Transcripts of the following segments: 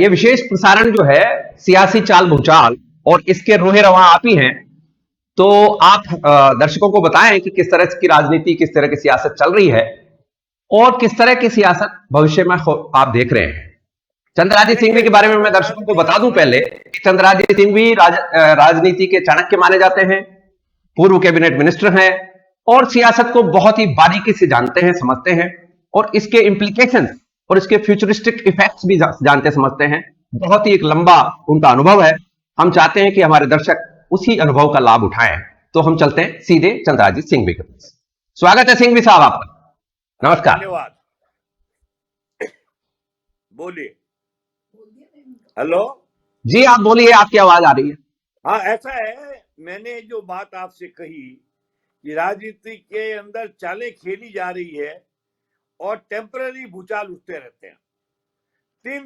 ये विशेष प्रसारण जो है सियासी चाल भूचाल और इसके रोहे रवां आप ही हैं, तो आप दर्शकों को बताएं कि किस तरह की राजनीति, किस तरह की सियासत चल रही है और किस तरह की सियासत भविष्य में आप देख रहे हैं। चंद्राजी सिंघवी के बारे में मैं दर्शकों को बता दूं पहले, चंद्राजी सिंघवी राजनीति के चाणक्य माने जाते हैं, पूर्व कैबिनेट मिनिस्टर हैं और सियासत को बहुत ही बारीकी से जानते हैं, समझते हैं और इसके इंप्लीकेशंस और इसके फ्यूचरिस्टिक इफेक्ट्स भी जानते समझते हैं। बहुत ही एक लंबा उनका अनुभव है। हम चाहते हैं कि हमारे दर्शक उसी अनुभव का लाभ उठाएं, तो हम चलते हैं सीधे चंद्राजी सिंघवी के पास। स्वागत है सिंघवी साहब आपका, नमस्कार। धन्यवाद। बोलिए। हेलो जी, आप बोलिए, आपकी आवाज आ रही है। हाँ, ऐसा है, मैंने जो बात आपसे कही कि राजनीति के अंदर चालें खेली जा रही है और टेम्पररी भूचाल उठते रहते हैं।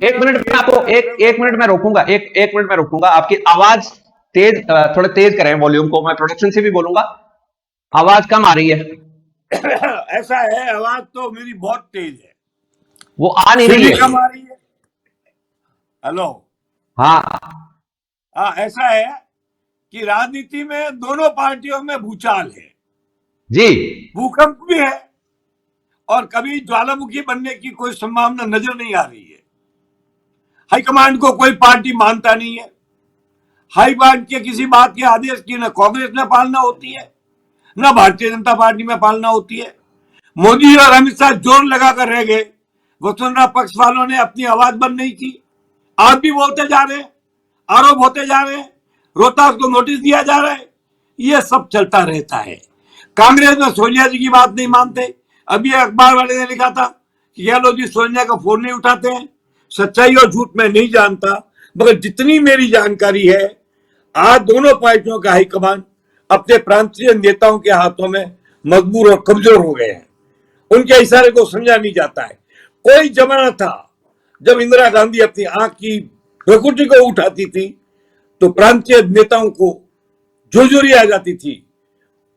एक मिनट में आपको एक मिनट में रोकूंगा, एक मिनट में रोकूंगा। आपकी आवाज तेज, थोड़ा तेज करें वॉल्यूम को। मैं प्रोडक्शन से भी बोलूंगा, आवाज कम आ रही है। ऐसा है, आवाज तो मेरी बहुत तेज है, वो आ नहीं रही है, कम आ रही है। हेलो, हाँ, ऐसा है कि राजनीति में दोनों पार्टियों में भूचाल है जी, भूकंप भी है और कभी ज्वालामुखी बनने की कोई संभावना नजर नहीं आ रही है। हाईकमांड को कोई पार्टी मानता नहीं है। हाईकमांड के किसी बात के आदेश की न कांग्रेस में पालना होती है, न भारतीय जनता पार्टी में पालना होती है। मोदी और अमित शाह जोर लगाकर रह गए, वसुंधरा पक्ष वालों ने अपनी आवाज बंद नहीं की। आज भी बोलते जा रहे हैं, आरोप होते जा रहे हैं, रोहतास को नोटिस दिया जा रहा है। ये सब चलता रहता है। कांग्रेस में सोनिया जी की बात नहीं मानते। अभी अखबार वाले ने लिखा था कि गहलोत जी सोनिया का फोन नहीं उठाते हैं। सच्चाई और झूठ मैं नहीं जानता, मगर जितनी मेरी जानकारी है, आज दोनों पार्टियों का हाईकमान अपने प्रांतीय नेताओं के हाथों में मजबूर और कमजोर हो गए हैं। उनके इशारे को समझा नहीं जाता है। कोई जमाना था जब इंदिरा गांधी अपनी आंख की प्रकृति को उठाती थी तो प्रांतीय नेताओं को झुरझुरी आ जाती थी,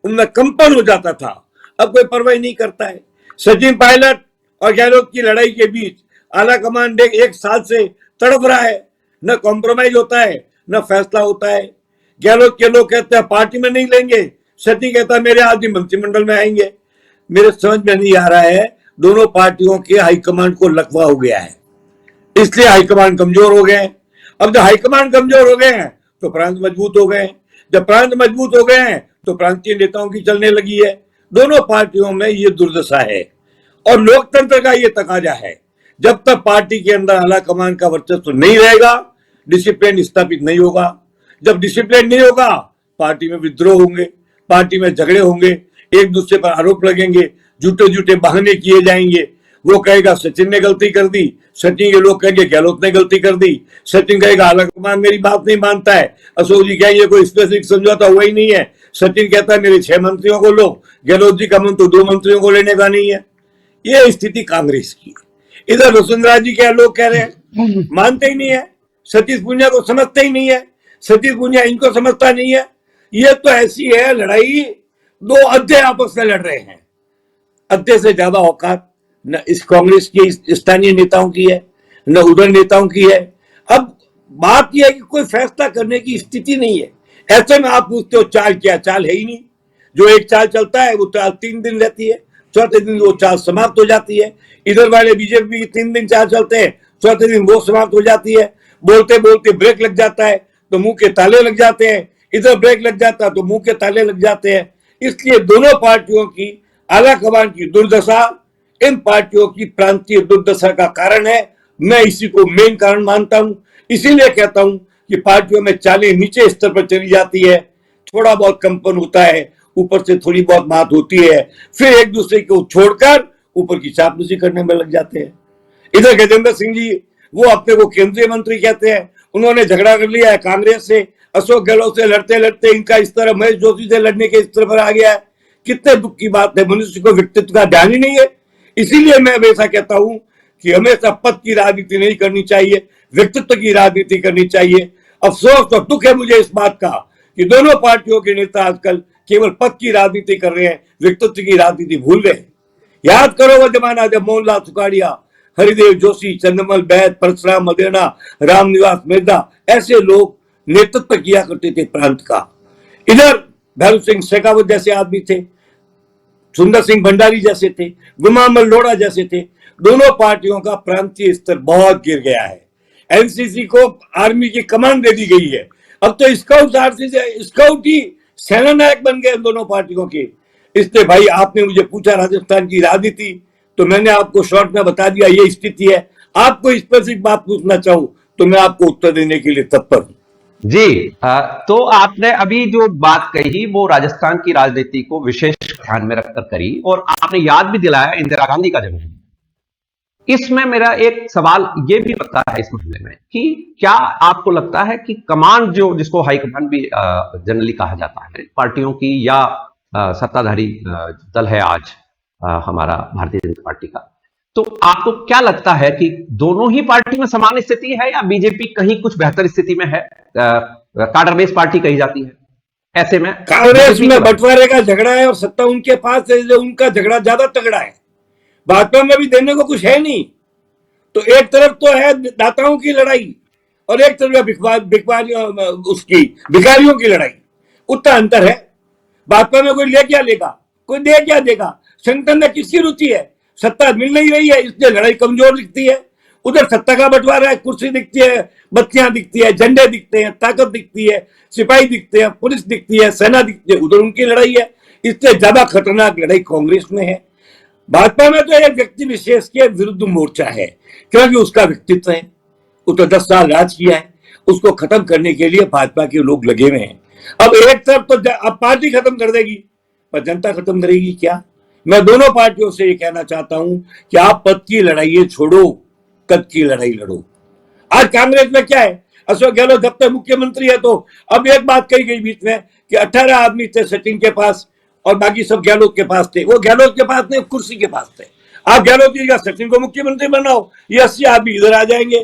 उनमें कंपन हो जाता था। अब कोई परवाह नहीं करता है। सचिन पायलट और गहलोत की लड़ाई के बीच आला कमान एक साल से तड़प रहा है। न कॉम्प्रोमाइज होता है, न फैसला होता है। गहलोत के लोग कहते हैं पार्टी में नहीं लेंगे, सचिन कहता है मेरे आदमी मंत्रिमंडल में आएंगे। मेरे समझ में नहीं आ रहा है, दोनों पार्टियों के हाईकमांड को लकवा हो गया है, इसलिए हाईकमांड कमजोर हो गए। अब जब हाईकमांड कमजोर हो गए हैं तो प्रांत मजबूत हो गए। जब प्रांत मजबूत हो गए हैं तो प्रांतीय नेताओं की चलने लगी है। दोनों पार्टियों में ये दुर्दशा है और लोकतंत्र का ये तकाजा है। जब तक पार्टी के अंदर आला कमान का वर्चस्व नहीं रहेगा, डिसिप्लिन स्थापित नहीं होगा। जब डिसिप्लिन नहीं होगा, पार्टी में विद्रोह होंगे, पार्टी में झगड़े होंगे, एक दूसरे पर आरोप लगेंगे, झूठे झूठे बहाने किए जाएंगे। वो कहेगा सचिन ने गलती कर दी, सचिन के लोग कहेंगे गहलोत ने गलती कर दी। सचिन कहेगा आला कमान मेरी बात नहीं मानता है, अशोक जी कहेंगे कोई स्पेसिफिक समझौता हुआ ही नहीं है। सचिन कहता है मेरे 6 मंत्रियों को लो, गहलोत जी का मन तो 2 मंत्रियों को लेने का नहीं है। ये स्थिति कांग्रेस की। इधर वसुंधरा जी के लोग कह रहे हैं मानते ही नहीं है, सतीश पूनिया को समझते ही नहीं है, सतीश पूनिया इनको समझता नहीं है। ये तो ऐसी है लड़ाई, 2 अध्याय आपस में लड़ रहे हैं। अध्याय से ज्यादा औकात न इस कांग्रेस की स्थानीय नेताओं की है, न उधर नेताओं की है। अब बात यह है कि कोई फैसला करने की स्थिति नहीं है। ऐसे में आप पूछते हो चाल क्या? चाल है ही नहीं। जो एक चाल चलता है वो चाल 3 दिन रहती है, चौथे दिन वो चाल समाप्त हो जाती है। इधर वाले बीजेपी 3 दिन चाल चलते हैं, चौथे दिन वो समाप्त हो जाती है। बोलते बोलते ब्रेक लग जाता है तो मुंह के ताले लग जाते हैं, इधर ब्रेक लग जाता है तो मुंह के ताले लग जाते हैं। इसलिए दोनों पार्टियों की आला कमान की दुर्दशा इन पार्टियों की प्रांतीय दुर्दशा का कारण है। मैं इसी को मेन कारण मानता हूं। इसीलिए कहता हूं कि पार्टियों में चालें नीचे स्तर पर चली जाती है, थोड़ा बहुत कंपन होता है, ऊपर से थोड़ी बहुत बात होती है, फिर एक दूसरे को छोड़कर ऊपर की चापलूसी करने में लग जाते हैं। इधर गजेंद्र सिंह जी वो अपने को केंद्रीय मंत्री कहते हैं, उन्होंने झगड़ा कर लिया है कांग्रेस से, अशोक गहलोत से लड़ते लड़ते इनका इस तरह महेश जोशी से लड़ने के स्तर पर आ गया है। कितने दुख की बात है, मनुष्य को व्यक्तित्व का ध्यान ही नहीं है। इसीलिए मैं हमेशा कहता हूं कि हमेशा पद की राजनीति नहीं करनी चाहिए, व्यक्तित्व की राजनीति करनी चाहिए। अफसोस और दुख है मुझे इस बात का कि दोनों पार्टियों के नेता आजकल केवल पद की राजनीति कर रहे हैं, व्यक्तित्व की राजनीति भूल गए। याद करो वो जमाना जब मोहनलाल सुखाड़िया हरिदेव जोशी, चंद्रमल बैद, परशुराम मदेना, रामनिवास मिर्जा, ऐसे लोग नेतृत्व किया करते थे प्रांत का। इधर भैरू सिंह शेखावत जैसे आदमी थे, सुंदर सिंह भंडारी जैसे थे, गुलाम लोढ़ा जैसे थे। दोनों पार्टियों का प्रांतीय स्तर बहुत गिर गया है। एनसीसी को आर्मी की कमान दे दी गई है। अब तो स्काउट ही सेना नायक बन गए दोनों पार्टियों के। इसलिए भाई आपने मुझे पूछा राजस्थान की राजनीति, तो मैंने आपको शॉर्ट में बता दिया ये स्थिति है। आपको स्पेसिफिक बात पूछना चाहूं तो मैं आपको उत्तर देने के लिए तत्पर हूं। जी, तो आपने अभी जो बात कही वो राजस्थान की राजनीति को विशेष ध्यान में रखकर करी, और आपने याद भी दिलाया इंदिरा गांधी का जन्म। इसमें मेरा एक सवाल ये भी बनता है इस मामले में कि क्या आपको लगता है कि कमांड जिसको हाईकमान भी जनरली कहा जाता है पार्टियों की, या सत्ताधारी दल है आज हमारा भारतीय जनता पार्टी का, तो आपको क्या लगता है कि दोनों ही पार्टी में समान स्थिति है, या बीजेपी कहीं कुछ बेहतर स्थिति में है? कार्डर बेस पार्टी कही जाती है। ऐसे में कांग्रेस में बंटवारे का झगड़ा है और सत्ता उनके पास है, उनका झगड़ा ज्यादा तगड़ा है। भाजपा में भी देने को कुछ है नहीं। तो एक तरफ तो है दाताओं की लड़ाई और एक तरफ भिखारियों की लड़ाई। उतना अंतर है। भाजपा में कोई ले क्या लेगा, कोई दे क्या देगा। संगठन में किसकी रुचि है? सत्ता मिल नहीं रही है, इसलिए लड़ाई कमजोर दिखती है। उधर सत्ता का बंटवारा है, कुर्सी दिखती है, बत्तियां दिखती है, झंडे दिखते हैं, ताकत दिखती है, सिपाही दिखते हैं, पुलिस दिखती है, सेना दिखती है, उधर उनकी लड़ाई है। इससे ज्यादा खतरनाक लड़ाई कांग्रेस में है। भाजपा में तो एक व्यक्ति विशेष के विरुद्ध मोर्चा है, क्योंकि उसका व्यक्तित्व है, उसने 10 साल राज किया है, उसको खत्म करने के लिए भाजपा के लोग लगे हुए हैं। अब एक तरफ तो अब पार्टी खत्म कर देगी, पर जनता खत्म करेगी क्या? मैं दोनों पार्टियों से ये कहना चाहता हूं कि आप पद की लड़ाई छोड़ो, कद की लड़ाई लड़ो। आज कांग्रेस में क्या है, अशोक गहलोत जब तक मुख्यमंत्री है, तो अब एक बात कही गई बीच में कि 18 आदमी थे सचिन के पास और बाकी सब गहलोत के पास थे। वो गहलोत के पास नहीं, कुर्सी के पास थे। आप गहलोत की जगह सचिन को मुख्यमंत्री बनाओ, ये 80 आदमी इधर आ जाएंगे।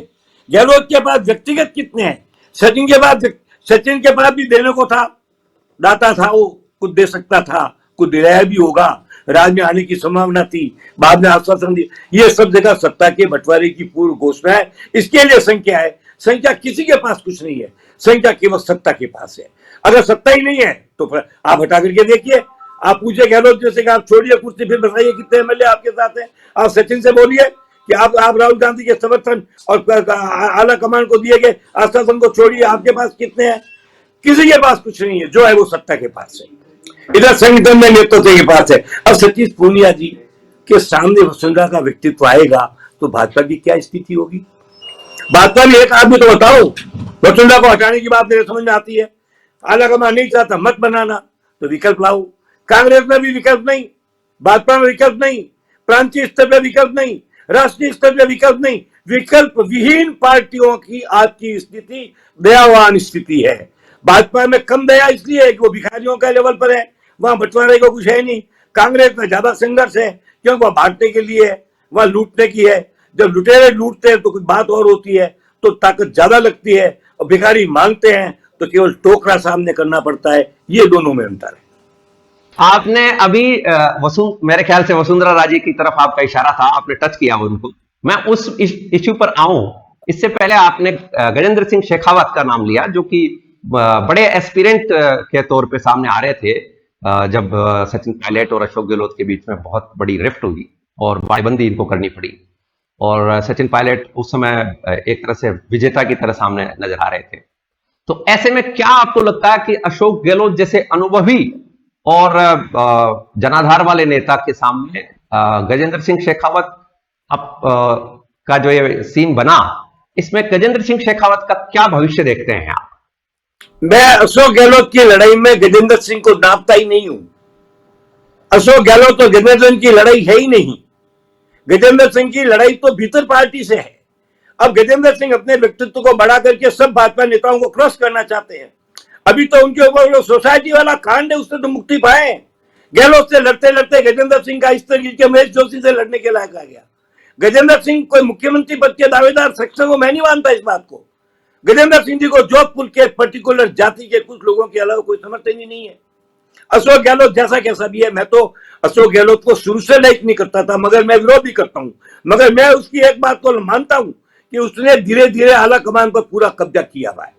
गहलोत के पास व्यक्तिगत कितने हैं? सचिन के पास भी देने को था, दाता था, वो कुछ दे सकता था, कुछ दिलाया भी होगा, राज में आने की संभावना थी, बाद में आश्वासन दिया। ये सब जगह सत्ता के बंटवारे की पूर्व घोषणा है। इसके लिए संख्या है, संख्या किसी के पास कुछ नहीं है, संख्या केवल सत्ता के पास है। अगर सत्ता ही नहीं है तो फिर आप हटा करके देखिए। आप पूछे गहलोत जैसे कि आप छोड़िए कुर्सी, फिर बताइए कितने एमएलए आपके साथ हैं। आप सचिन से बोलिए कि आप राहुल गांधी के समर्थन और आला कमान को दिए गए आश्वासन को छोड़िए, आपके पास कितने हैं? किसी के पास कुछ नहीं है। जो है वो सत्ता के पास है, इधर संगठन में नेतृत्व के पास है। अब सतीश पूनिया जी के सामने वसुंधरा का व्यक्तित्व आएगा तो भाजपा की क्या स्थिति होगी? भाजपा में एक आदमी तो बताओ, वसुंधरा को हटाने की बात मेरे समझ में आती है। आला कमान नहीं चाहता, मत बनाना, तो विकल्प लाओ। कांग्रेस में भी विकल्प नहीं, भाजपा में विकल्प नहीं, प्रांतीय स्तर पर विकल्प नहीं, राष्ट्रीय स्तर पर विकल्प नहीं। विकल्प विहीन पार्टियों की आपकी स्थिति दयावान स्थिति है। भाजपा में कम दया इसलिए है कि वो भिखारियों का लेवल पर है, वहां बंटवारे को कुछ है नहीं। कांग्रेस में ज्यादा संघर्ष है, क्योंकि वह बांटने के लिए है, वह लूटने की है। जब लुटेरे लूटते हैं तो कुछ बात और होती है, तो ताकत ज्यादा लगती है, और भिखारी मांगते हैं तो केवल टोकरा सामने करना पड़ता है। ये दोनों में अंतर है। आपने अभी मेरे ख्याल से वसुंधरा राजे की तरफ आपका इशारा था, आपने टच किया उनको। मैं उस इश्यू पर आऊं, इससे पहले आपने गजेंद्र सिंह शेखावत का नाम लिया, जो कि बड़े एस्पिरेंट के तौर पे सामने आ रहे थे जब सचिन पायलट और अशोक गहलोत के बीच में बहुत बड़ी रिफ्ट हुई और बाड़ेबंदी इनको करनी पड़ी, और सचिन पायलट उस समय एक तरह से विजेता की तरह सामने नजर आ रहे थे। तो ऐसे में क्या आपको लगता है कि अशोक गहलोत जैसे अनुभवी और जनाधार वाले नेता के सामने गजेंद्र सिंह शेखावत का जो ये सीन बना, इसमें गजेंद्र सिंह शेखावत का क्या भविष्य देखते हैं आप? मैं अशोक गहलोत की लड़ाई में गजेंद्र सिंह को नापता ही नहीं हूं। अशोक गहलोत और गजेंद्र सिंह की लड़ाई है ही नहीं। गजेंद्र सिंह की लड़ाई तो भीतर पार्टी से है। अब गजेंद्र सिंह अपने व्यक्तित्व को बढ़ा करके सब भाजपा नेताओं को क्रॉस करना चाहते हैं। अभी तो उनके ऊपर जो सोसाइटी वाला कांड है उससे तो मुक्ति पाए। गहलोत से लड़ते लड़ते गजेंद्र सिंह का इस तरीके के महेश जोशी से लड़ने के लायक आ गया। गजेंद्र सिंह कोई मुख्यमंत्री पद के दावेदार सक्षम को मैं नहीं मानता इस बात को। गजेंद्र सिंह जी को जोधपुर के पर्टिकुलर जाति के कुछ लोगों के अलावा कोई समर्थन ही नहीं है। अशोक गहलोत जैसा कैसा भी है, मैं तो अशोक गहलोत को शुरू से लाइक नहीं करता था, मगर मैं विरोध भी करता हूं। मगर मैं उसकी एक बात को मानता हूं कि उसने धीरे धीरे आला कमान पर पूरा कब्जा किया हुआ है।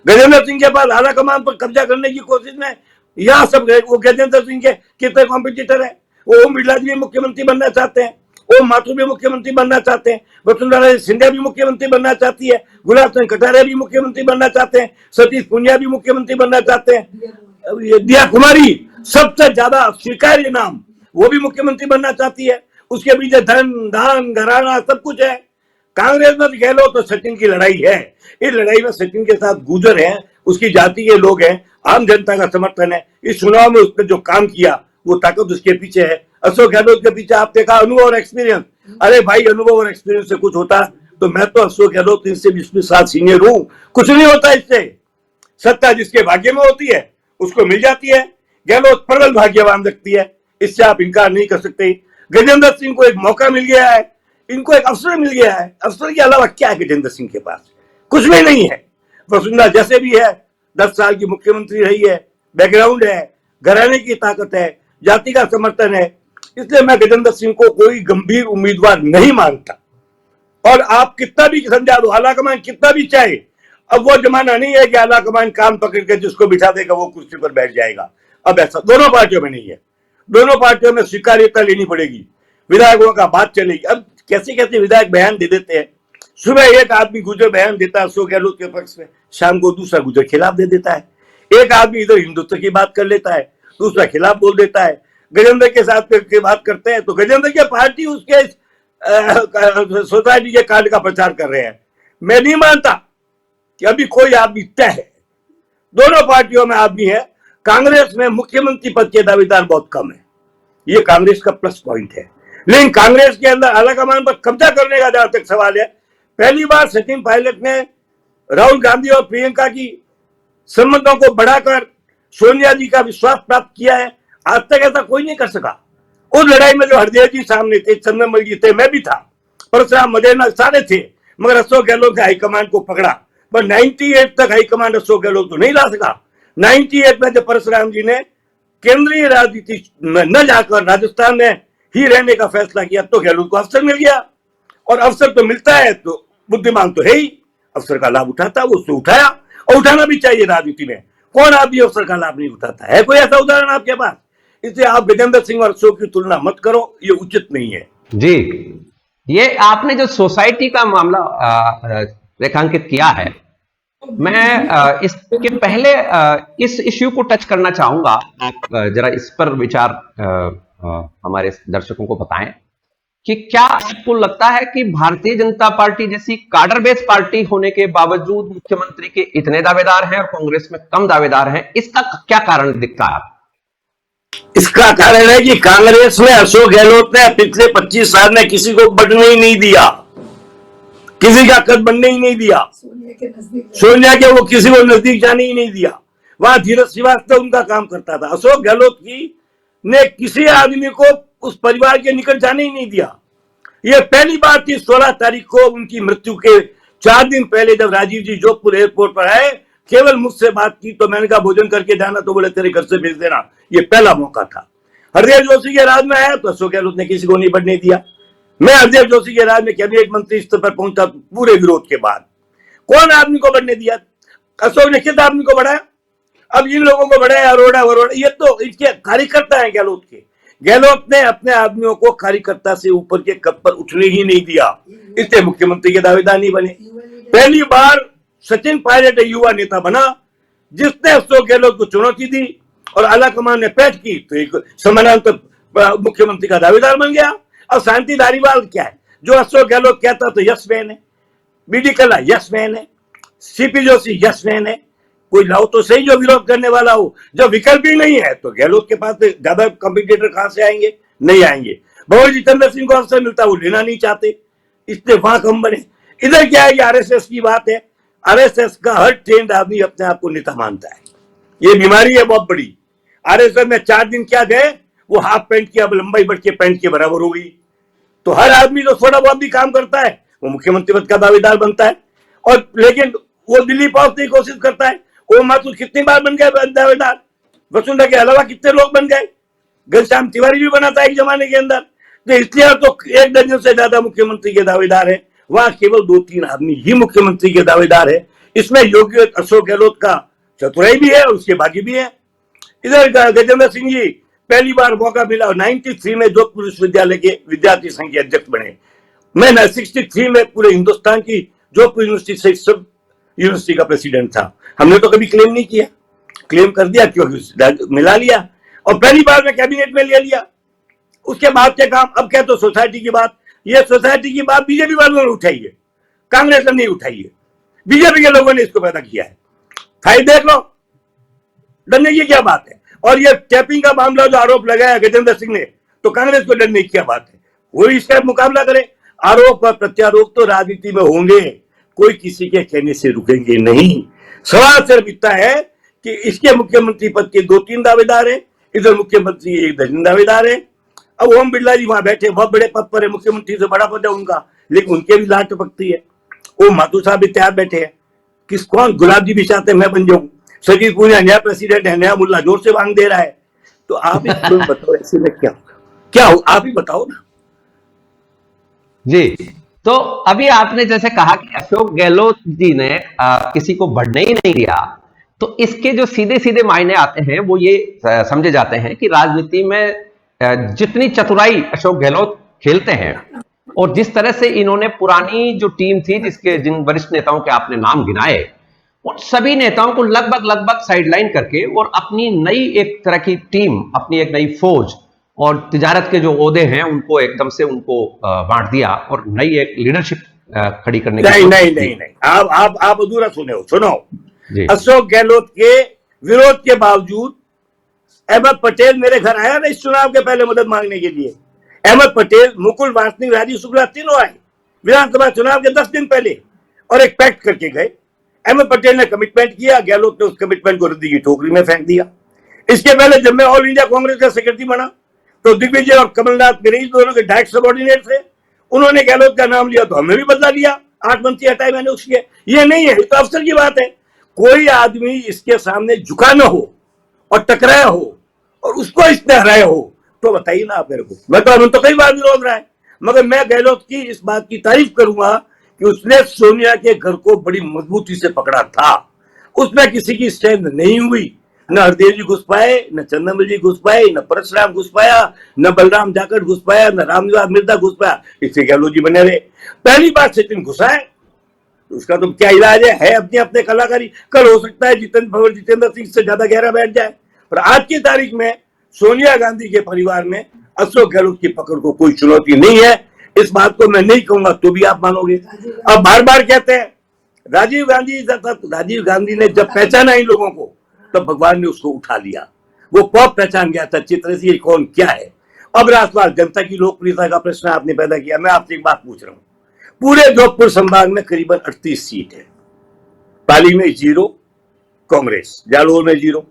गजेंद्र सिंह के पास आला कमान पर कब्जा करने की कोशिश में यहाँ सब गए। वो गजेंद्र सिंह के कितने कॉम्पिटिटर है। वो ओम बिरला जी भी मुख्यमंत्री बनना चाहते हैं, ओम माथुर भी मुख्यमंत्री बनना चाहते हैं, वसुंधरा सिंधिया भी मुख्यमंत्री बनना चाहती है, गुलाब चंद कटारिया भी मुख्यमंत्री बनना चाहते हैं, सतीश पूनिया भी मुख्यमंत्री बनना चाहते हैं, दिया कुमारी सबसे ज्यादा स्वीकार्य नाम, वो भी मुख्यमंत्री बनना चाहती है। उसके पीछे धन धान घराना सब कुछ है। कांग्रेस में कह लो तो सचिन की लड़ाई है। इस लड़ाई में सचिन के साथ गुजर है, उसकी जाति के लोग हैं, आम जनता का समर्थन है। इस चुनाव में उसने जो काम किया वो ताकत उसके पीछे है। अशोक गहलोत के पीछे आपने कहा अनुभव और एक्सपीरियंस। अरे भाई, अनुभव और एक्सपीरियंस से कुछ होता तो मैं तो अशोक गहलोत इनसे 20 साल सीनियर हूं, कुछ नहीं होता इससे। सत्ता जिसके भाग्य में होती है उसको मिल जाती है। गहलोत प्रबल भाग्यवान व्यक्ति है, इससे आप इनकार नहीं कर सकते। गजेंद्र सिंह को एक मौका मिल गया है, इनको एक अवसर मिल गया है। अवसर के अलावा क्या है गजेंद्र सिंह के पास? कुछ भी नहीं है। वसुंधरा जैसे भी है 10 साल की मुख्यमंत्री रही है, बैकग्राउंड है, घराने की ताकत है, जाति का समर्थन है। इसलिए मैं गजेंद्र सिंह को कोई गंभीर उम्मीदवार नहीं मानता। और आप कितना भी समझा दो, आलाकमान कितना भी चाहे, अब वो जमाना नहीं है कि आलाकमान कान पकड़ के जिसको बिठा देगा वो कुर्सी पर बैठ जाएगा। अब ऐसा दोनों पार्टियों में नहीं है। दोनों पार्टियों में स्वीकार्यता लेनी पड़ेगी, विधायकों का बात चलेगी। अब कैसे कैसे विधायक बयान दे देते हैं। सुबह एक आदमी गुजर बयान देता है अशोक गहलोत के पक्ष में, शाम को दूसरा गुजर खिलाफ दे देता है। एक आदमी इधर हिंदुत्व की बात कर लेता है, दूसरा खिलाफ बोल देता है। गजेंद्र के साथ की बात करते हैं तो गजेंद्र की पार्टी उसके सोसाइटी के कार्ड का प्रचार कर रहे हैं। मैं नहीं मानता कि अभी कोई आदमी तय है। दोनों पार्टियों में आदमी है। कांग्रेस में मुख्यमंत्री पद के दावेदार बहुत कम है, ये कांग्रेस का प्लस पॉइंट है। लेकिन कांग्रेस के अंदर आलाकमान पर कब्जा करने का जहां तक सवाल है, पहली बार सचिन पायलट ने राहुल गांधी और प्रियंका की संबंधों को बढ़ाकर सोनिया जी का विश्वास प्राप्त किया है। आज तक ऐसा कोई नहीं कर सका। उस लड़ाई में जो हरदेव जी सामने थे, चंद्रमल जी थे, मैं भी था, परशुराम मदेना सारे थे, मगर अशोक गहलोत ने हाईकमान को पकड़ा। पर 98 तक हाईकमान अशोक गहलोत तो नहीं ला सका। 98 में जब परशुराम जी ने केंद्रीय राजनीति में न जाकर राजस्थान में ही रहने का फैसला किया तो गहलोत को अवसर मिल गया। और अवसर तो मिलता है तो बुद्धिमान तो है ही, अवसर का लाभ उठाता है, वो उससे उठाया और उठाना भी चाहिए। राजनीति में कौन आदमी अवसर का लाभ नहीं उठाता है? कोई ऐसा उदाहरण आपके पास? इसलिए आप गजेंद्र सिंह और अशोक की तुलना मत करो, ये उचित नहीं है। जी, ये आपने जो सोसाइटी का मामला रेखांकित किया है, मैं इसके पहले इस इश्यू को टच करना चाहूंगा। आप जरा इस पर विचार हमारे दर्शकों को बताएं कि क्या आपको लगता है कि भारतीय जनता पार्टी जैसी काडर बेस पार्टी होने के बावजूद मुख्यमंत्री के इतने दावेदार हैं और कांग्रेस में कम दावेदार हैं, इसका क्या कारण दिखता है आपको? इसका कारण है कि कांग्रेस में अशोक गहलोत ने पिछले 25 साल में किसी को बढ़ने ही नहीं दिया, किसी का कद बनने ही नहीं दिया। सोनिया के वो किसी को नजदीक जाने ही नहीं दिया। वहां धीरज श्रीवास्तव उनका काम करता था। अशोक गहलोत की ने किसी आदमी को उस परिवार के निकट जाने ही नहीं दिया। यह पहली बार थी 16 तारीख को उनकी मृत्यु के 4 दिन पहले जब राजीव जी जोधपुर एयरपोर्ट पर आए, केवल मुझसे बात की तो मैंने कहा भोजन करके जाना, तो बोले तेरे घर से भेज देना। ये पहला मौका था। हरदेव जोशी के राज में आया तो अशोक गहलोत ने किसी को नहीं बढ़ने दिया। मैं हरदेव जोशी के राज में कैबिनेट मंत्री स्तर पर पहुंचा पूरे विरोध के बाद। कौन आदमी को बढ़ने दिया? अशोक ने किस आदमी को बढ़ाया? अब इन लोगों को बढ़ाया अरोड़ा वरोड़ा, ये तो इनके कार्यकर्ता है गहलोत के। गहलोत ने अपने आदमियों को कार्यकर्ता से ऊपर के कद पर उठने ही नहीं दिया, इसलिए मुख्यमंत्री के दावेदार नहीं बने। पहली बार सचिन पायलट युवा नेता बना जिसने अशोक गहलोत को चुनौती दी और आलाकमान ने पैठ की तो एक समानांतर मुख्यमंत्री का दावेदार बन गया। अब शांति धारीवाल क्या है? जो अशोक गहलोत कहता तो यस मैन है, बीडी कल्ला यस मैन है, सीपी जोशी यस मैन है। कोई लाओ तो सही जो विरोध करने वाला हो। जब विकल्प ही नहीं है तो गहलोत के पास ज्यादा कॉम्पिटिटर कहां से आएंगे? नहीं आएंगे। भगवान जितेंद्र सिंह को अवसर मिलता वो लेना नहीं चाहते, इसलिए वहां कम बने। इधर क्या है कि आरएसएस की बात है। आरएसएस का हर ट्रेंड आदमी अपने आप को नेता मानता है। ये बीमारी है बहुत बड़ी। आरएसएस में 4 दिन क्या गए, वो हाफ पैंट की अब लंबाई बढ़ के पैंट के बराबर हो गई। तो हर आदमी जो थोड़ा बहुत भी काम करता है वो मुख्यमंत्री पद का दावेदार बनता है। और लेकिन वो दिल्ली पहुंचने की कोशिश करता है। वो माथुर कितनी बार बन गया दावेदार? वसुंधरा के अलावा कितने लोग बन गए, घनश्याम तिवारी भी बना था एक जमाने के अंदर। तो इसलिए तो 1 दर्जन से ज्यादा मुख्यमंत्री के दावेदार है, वहां केवल 2-3 आदमी ही मुख्यमंत्री के दावेदार है। इसमें योगी अशोक गहलोत का चतुराई भी है और उसके बाकी भी है। इधर गजेंद्र सिंह जी पहली बार मौका मिला 93 में जोधपुर विश्वविद्यालय के विद्यार्थी संघ के अध्यक्ष बने। मैं 63 में पूरे हिंदुस्तान की जोधपुर यूनिवर्सिटी से सब यूनिवर्सिटी का प्रेसिडेंट था। हमने तो कभी क्लेम नहीं किया, क्लेम कर दिया क्योंकि मिला लिया और पहली बार में कैबिनेट में ले लिया। उसके बाद के काम अब क्या, तो सोसाइटी की बात, ये सोसाइटी की बात बीजेपी वालों ने उठाई है, कांग्रेस ने नहीं उठाई है, बीजेपी के लोगों ने इसको पैदा किया है। फाइल देख लो, डरने की क्या बात है। और ये टैपिंग का मामला जो आरोप लगाया गजेंद्र सिंह ने, तो कांग्रेस को डरने की क्या बात है, वो इसका मुकाबला करे। आरोप और प्रत्यारोप तो राजनीति में होंगे, कोई किसी के कहने से रुकेंगे नहीं। सवाल सिर्फ इतना है कि इसके मुख्यमंत्री पद के 2-3 दावेदार हैं, इधर मुख्यमंत्री 1 दर्जन दावेदार है। अब ओम बिरला जी वहां बैठे, बहुत बड़े पद पर है, मुख्यमंत्री से बड़ा पद है उनका, लेकिन उनके भी लाट टपकती है। ओम माथुर साहब भी तैयार बैठे हैं, किस कौन, गुलाब जी भी चाहते हैं मैं बन जाऊं, सजीव पूनिया नया प्रेसिडेंट है, नया मुल्ला जोर से मांग दे रहा है। तो आप बताओ ऐसे में क्या होगा, क्या हो, आप ही बताओ ना जी। तो अभी आपने जैसे कहा कि अशोक गहलोत जी ने किसी को बढ़ने ही नहीं दिया, तो इसके जो सीधे सीधे मायने आते हैं वो ये समझे जाते हैं कि राजनीति में जितनी चतुराई अशोक गहलोत खेलते हैं और जिस तरह से इन्होंने पुरानी जो टीम थी जिन वरिष्ठ नेताओं के आपने नाम गिनाए, उन सभी नेताओं को लगभग साइडलाइन करके और अपनी नई एक तरह की टीम, अपनी एक नई फौज और तिजारत के जो ओहदे हैं उनको एकदम से उनको बांट दिया और नई एक लीडरशिप खड़ी करने की नहीं, आप अधूरा सुनो। अशोक गहलोत के विरोध के बावजूद अहमद पटेल मेरे घर आया ना इस चुनाव के पहले मदद मांगने के लिए। अहमद पटेल, मुकुल वासनिक, राजीव शुक्ला तीनों आए विधानसभा चुनाव के 10 दिन पहले और एक पैक्ट करके गए। अहमद पटेल ने कमिटमेंट किया, गहलोत ने उस कमिटमेंट को रद्दी की टोकरी में फेंक दिया। इसके पहले जब मैं ऑल इंडिया कांग्रेस का सेक्रेटरी बना तो दिग्विजय और कमलनाथ मेरे दोनों के डायरेक्ट सबऑर्डिनेट थे, उन्होंने गहलोत का नाम लिया तो हमने भी बदला लिया, 8 मंत्री हटाए मैंने उसके। ये नहीं है, तो अफसर की बात है। कोई आदमी इसके सामने झुका न हो और टकराया हो और उसको इसने हराया हो तो बताइए ना आप मेरे को। मैं तो कई बार विरोध रहा है, मगर मैं गहलोत की इस बात की तारीफ करूंगा कि उसने सोनिया के घर को बड़ी मजबूती से पकड़ा था, उसमें किसी की स्ट्रेंथ नहीं हुई, न हरदेव जी घुस पाए, न चंदनमल जी घुस पाए, न परशुराम घुस पाया, न बलराम जाखड़ घुस पाया, न रामनिवास मिर्जा घुस पाया, इससे गहलोत जी बने रहे। पहली बार सचिन घुसा है, उसका तो क्या इलाज है अपनी अपने कलाकारी। कल हो सकता है जितेंद्र सिंह से ज्यादा गहरा बैठ जाए, पर आज की तारीख में सोनिया गांधी के परिवार में अशोक गहलोत की पकड़ को कोई चुनौती नहीं है। इस बात को मैं नहीं कहूंगा तो भी आप मानोगे। अब बार बार कहते हैं राजीव गांधी ने जब पहचाना इन लोगों को तब भगवान ने उसको उठा लिया, वो कब पहचान गया था चित्र से कौन क्या है। अब राष्ट्रवाद जनता की लोकप्रियता का प्रश्न आपने पैदा किया। मैं आपसे एक बात पूछ रहा हूं, पूरे जोधपुर संभाग में करीबन 38 सीट है, पाली में 0 कांग्रेस, जालोर में 0,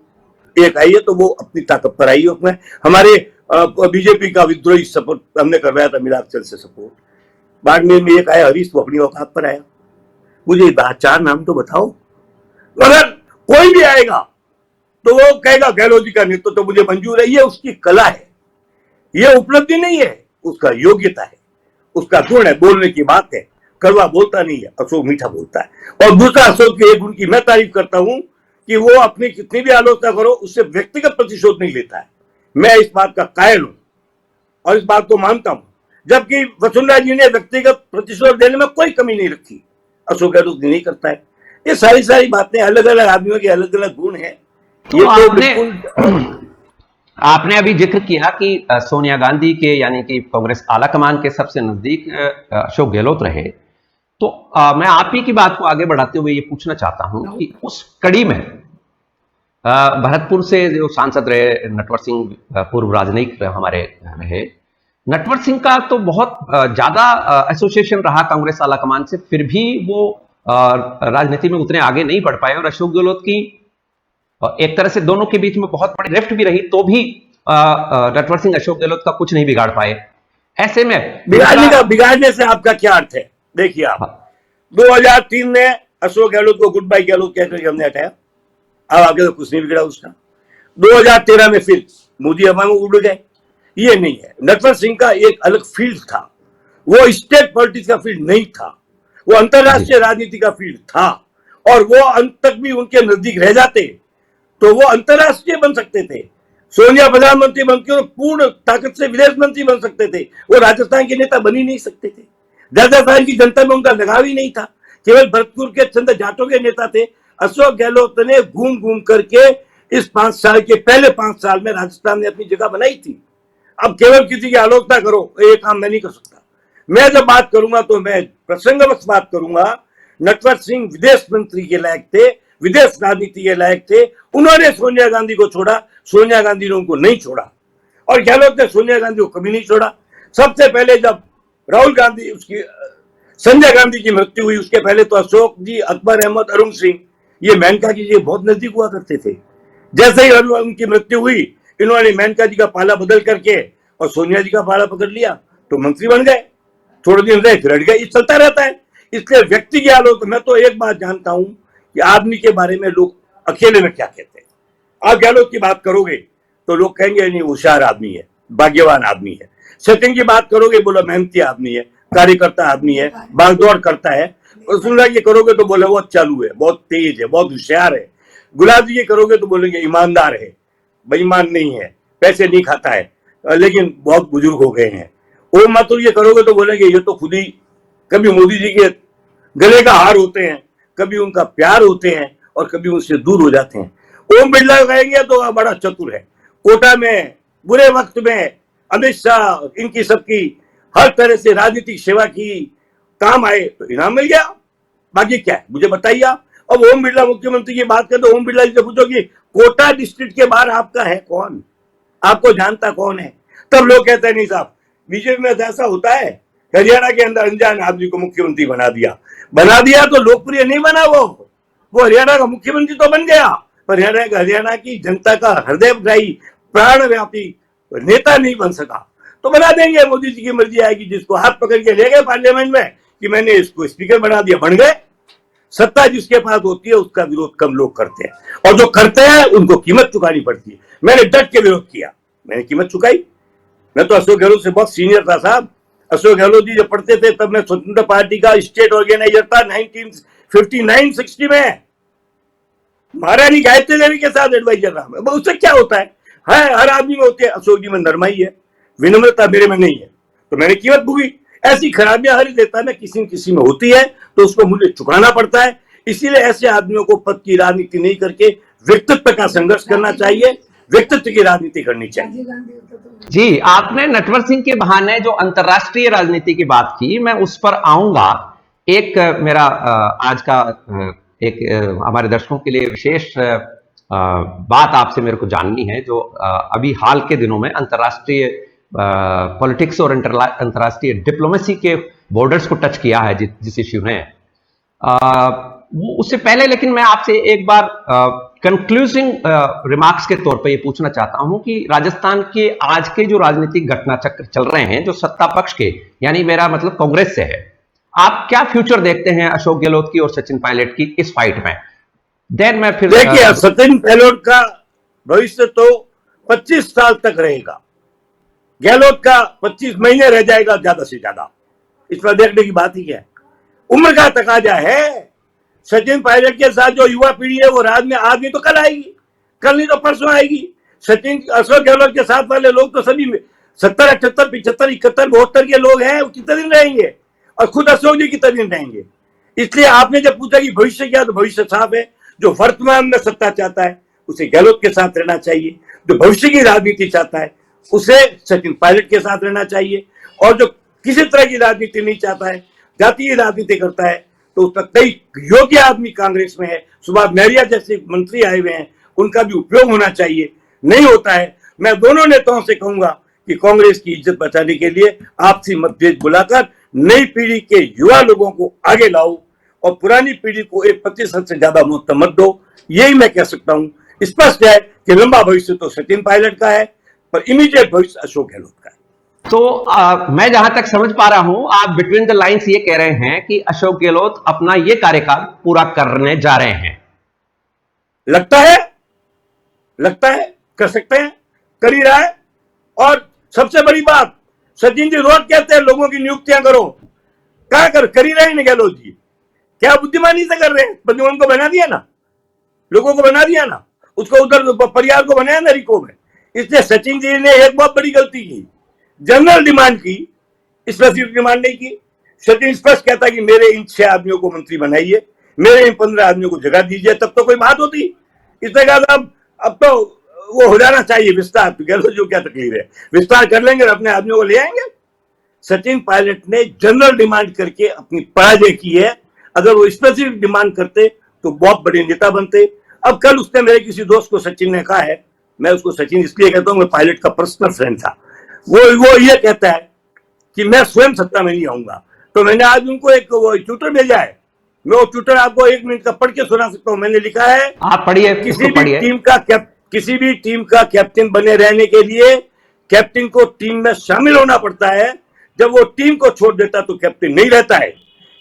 एक आई है तो वो अपनी ताकत पर आई है। उसमें हमारे बीजेपी का विद्रोही सपोर्ट हमने करवाया था, मिलापचल से सपोर्ट। बाड़मेर में एक आया हरीश, वो अपनी औकात पर आया। मुझे 4 नाम तो बताओ। अगर कोई भी आएगा तो वो कहेगा गहलोत जी का नेतृत्व तो मुझे मंजूर है। ये उसकी कला है, ये उपलब्धि नहीं है, उसका योग्यता है, उसका गुण है, बोलने की बात है। कड़वा बोलता नहीं है, अशोक मीठा बोलता है। और दूसरा अशोक के एक गुण की मैं तारीफ करता हूं कि वो अपनी कितनी भी आलोचना करो उससे व्यक्तिगत प्रतिशोध नहीं लेता है। मैं इस बात का कायल हूं और इस बात को मानता हूं, जबकि वसुंधरा जी ने व्यक्तिगत प्रतिशोध देने में कोई कमी नहीं रखी, अशोक गहलोत नहीं करता है। ये सारी बातें अलग अलग आदमियों के अलग अलग गुण है। तो आपने अभी जिक्र किया कि सोनिया गांधी के यानी कि कांग्रेस आला कमान के सबसे नजदीक अशोक गहलोत रहे, तो मैं आप ही की बात को आगे बढ़ाते हुए ये पूछना चाहता हूं कि उस कड़ी में भरतपुर से जो सांसद रहे नटवर सिंह, पूर्व राजनयिक हमारे रहे, नटवर सिंह का तो बहुत ज्यादा एसोसिएशन रहा कांग्रेस आला कमान से, फिर भी वो राजनीति में उतने आगे नहीं बढ़ पाए। और अशोक गहलोत की एक तरह से दोनों के बीच में बहुत बड़ी रिफ्ट भी रही, तो भी नटवर सिंह अशोक गहलोत का कुछ नहीं बिगाड़ पाए। ऐसे में बिगाड़ने से आपका क्या अर्थ है? देखिए आप 2003 में अशोक गहलोत को गुड बाय गहलोत कहकर हमने हटाया, अब आगे तो कुछ नहीं बिगड़ा उसका। 2013 में फिर मोदी हवा में उड़ गए। ये नहीं है। नटवर सिंह का एक अलग फील्ड था, वो स्टेट पॉलिटिक्स का फील्ड नहीं था, वो अंतरराष्ट्रीय राजनीति का फील्ड था। और वो अंत तक भी उनके नजदीक रह जाते तो वो अंतरराष्ट्रीय बन सकते थे। सोनिया प्रधानमंत्री बनती और पूर्ण ताकत से विदेश मंत्री बन सकते थे। वो राजस्थान के नेता बन ही नहीं सकते थे। राजस्थान की जनता में उनका लगाव ही नहीं था। केवल भरतपुर के चंद जाटों के नेता थे। अशोक गहलोत ने घूम घूम करके इस 5 साल के पहले 5 साल में राजस्थान ने अपनी जगह बनाई थी। अब केवल किसी की आलोचना करो, ये काम मैं नहीं कर सकता। मैं जब बात करूंगा तो मैं प्रसंगवश बात करूंगा। नटवर सिंह विदेश मंत्री के लायक थे, विदेश राजनीति के लायक थे। उन्होंने सोनिया गांधी को छोड़ा, सोनिया गांधी ने उनको नहीं छोड़ा। और गहलोत ने सोनिया गांधी को कभी नहीं छोड़ा। सबसे पहले जब राहुल गांधी उसकी संजय गांधी की मृत्यु हुई, उसके पहले तो अशोक जी, अकबर अहमद, अरुण सिंह, ये मेनका जी के बहुत नजदीक हुआ करते थे। जैसे ही उनकी मृत्यु हुई, इन्होंने मेनका जी का पाला बदल करके और सोनिया जी का पाला पकड़ लिया, तो मंत्री बन गए। थोड़े दिन रहे फिर हट गए। ये चलता रहता है। इसलिए व्यक्ति की आलोचना, मैं तो एक बात जानता हूं कि आदमी के बारे में लोग अकेले में क्या कहते हैं। आप गहलोत की बात करोगे तो लोग कहेंगे नहीं, होशियार आदमी है, भाग्यवान आदमी है। सचिन की बात करोगे, बोलो मेहनती आदमी है, कार्यकर्ता आदमी है, भागदौड़ करता है। और सुनरा की करोगे तो बोले बहुत चालू है, बहुत तेज है, बहुत होशियार है। गुलाब जी की करोगे तो बोलेंगे ईमानदार है, बेईमान नहीं है, पैसे नहीं खाता है, लेकिन बहुत बुजुर्ग हो गए हैं। ओम माथुर ये करोगे तो बोलेंगे ये तो खुद ही कभी मोदी जी के गले का हार होते हैं, कभी उनका प्यार होते हैं और कभी उनसे दूर हो जाते हैं। ओम बिरला कहेंगे तो बड़ा चतुर है, कोटा में बुरे वक्त में अमित शाह इनकी सबकी हर तरह से राजनीतिक सेवा की, काम आए तो इनाम मिल गया। बाकी क्या है मुझे बताइए आप। अब ओम बिरला मुख्यमंत्री की बात करें तो ओम बिरला जी से पूछो कि कोटा डिस्ट्रिक्ट के बाहर आपका है कौन, आपको जानता कौन है। तब लोग कहते हैं नहीं साहब, बीजेपी में ऐसा होता है, हरियाणा के अंदर अनजान आदमी को मुख्यमंत्री बना दिया तो लोकप्रिय नहीं बना। वो हरियाणा का मुख्यमंत्री तो बन गया, पर हरियाणा की जनता का हृदयग्राही प्राणव्यापी नेता नहीं बन सका। तो बना देंगे, मोदी जी की मर्जी आएगी। जिसको हाथ पकड़ के ले गए पार्लियामेंट में कि मैंने इसको स्पीकर बना दिया, बन गए। सत्ता जिसके पास होती है उसका विरोध कम लोग करते हैं, और जो करते हैं उनको कीमत चुकानी पड़ती है। मैंने डट के विरोध किया, मैंने कीमत चुकाई। मैं तो अशोक गहलोत से बहुत सीनियर था साहब। अशोक गहलोत जी जब पढ़ते थे तब मैं स्वतंत्र पार्टी का स्टेट ऑर्गेनाइजर था 1959-60 में। महारानी गायत्री देवी के साथ एडवाइजर रहा। उससे क्या होता है, हर आदमी में होती है। अशोक जी में नरमाई है, विनम्रता मेरे में नहीं है, तो मैंने कीमत भुगी। ऐसी खराबियां हर नेता में किसी न किसी में होती है, तो उसको मूल्य चुकाना पड़ता है। इसीलिए ऐसे आदमियों को पद की राजनीति नहीं करके व्यक्तित्व का संघर्ष करना चाहिए, व्यक्तित्व की राजनीति करनी चाहिए। जी, आपने नटवर सिंह के बहाने जो अंतर्राष्ट्रीय राजनीति की बात की, मैं उस पर आऊंगा। एक मेरा आज का एक हमारे दर्शकों के लिए विशेष बात आपसे मेरे को जाननी है, जो अभी हाल के दिनों में अंतर्राष्ट्रीय पॉलिटिक्स और अंतर्राष्ट्रीय डिप्लोमेसी के बॉर्डर्स को टच किया है, जिस इश्यू ने वो उससे पहले, लेकिन मैं आपसे एक बार कंक्लूजिंग रिमार्क्स के तौर पे ये पूछना चाहता हूं कि राजस्थान के आज के जो राजनीतिक घटनाचक्र चल रहे हैं, जो सत्ता पक्ष के, यानी मेरा मतलब कांग्रेस से है, आप क्या फ्यूचर देखते हैं अशोक गहलोत की और सचिन पायलट की इस फाइट में? देन मैं फिर देखिए, सचिन पायलट का भविष्य तो 25 साल तक रहेगा, गहलोत का 25 महीने रह जाएगा ज्यादा से ज्यादा। इस पर देखने की बात ही क्या है, उम्र का तकाजा है। सचिन पायलट के साथ जो युवा पीढ़ी है वो राज में आज नहीं तो कल आएगी, कल नहीं तो परसों आएगी। सचिन अशोक गहलोत के साथ वाले लोग तो सभी 70, 78, 75, 71, 72 के लोग हैं, वो कितने दिन रहेंगे, और खुद अशोक जी कितने दिन रहेंगे। इसलिए आपने जब पूछा कि भविष्य क्या, तो भविष्य साफ है। जो वर्तमान में सत्ता चाहता है उसे गहलोत के साथ रहना चाहिए, जो भविष्य की राजनीति चाहता है उसे सचिन पायलट के साथ रहना चाहिए, और जो किसी तरह की राजनीति नहीं चाहता है, जातीय राजनीति करता है, तो उसका कई योग्य आदमी कांग्रेस में है। सुभाष महरिया जैसे मंत्री आए हुए हैं, उनका भी उपयोग होना चाहिए, नहीं होता है। मैं दोनों नेताओं से कहूंगा कि कांग्रेस की इज्जत बचाने के लिए आपसी मतभेद बुलाकर नई पीढ़ी के युवा लोगों को आगे लाओ, और पुरानी पीढ़ी को 1% से ज्यादा मौत मत दो। यही मैं कह सकता हूं। स्पष्ट है कि लंबा भविष्य तो सचिन पायलट का है, पर इमीडिएट भविष्य अशोक गहलोत का है। तो मैं जहां तक समझ पा रहा हूं, आप बिटवीन द लाइंस ये कह रहे हैं कि अशोक गहलोत अपना ये कार्यकाल पूरा करने जा रहे हैं। लगता है कर सकते हैं, कर ही रहा है। और सबसे बड़ी बात, सचिन जी रोज कहते हैं लोगों की नियुक्तियां करो, कहां कर ही रहे हैं गहलोत जी? क्या बुद्धिमानी से कर रहे हैं? बुद्धिमान को बना दिया ना, लोगों को बना दिया ना, उसको उधर परिवार को बनाया ना रिको में। इसलिए सचिन जी ने एक बहुत बड़ी गलती की, जनरल डिमांड की, स्पेसिफिक डिमांड नहीं की। सचिन स्पष्ट कहता कि मेरे इन 6 आदमियों को मंत्री बनाइए, मेरे इन 15 आदमियों को जगह दीजिए, तब तो कोई बात होती। इसने कहा अब तो वो हो जाना चाहिए विस्तार, तो गहलोत जो क्या तकलीफ है, विस्तार कर लेंगे, अपने आदमियों को ले आएंगे। सचिन पायलट ने जनरल डिमांड करके अपनी पराजय की है। अगर वो स्पेसिफिक डिमांड करते तो बहुत बड़े नेता बनते। अब कल उसने मेरे किसी दोस्त को सचिन ने कहा है, मैं उसको सचिन इसलिए कहता हूं, मैं पायलट का पर्सनल फ्रेंड था, वो ये कहता है कि मैं स्वयं सत्ता में नहीं आऊंगा। तो मैंने आज उनको एक वो ट्विटर भेजा है, मैं वो ट्विटर आपको 1 मिनट का पढ़ के सुना सकता हूं। मैंने लिखा है, आप पढ़िए, किसी भी टीम का कैप्टन बने रहने के लिए कैप्टन को टीम में शामिल होना पड़ता है। जब वो टीम को छोड़ देता तो कैप्टन नहीं रहता है।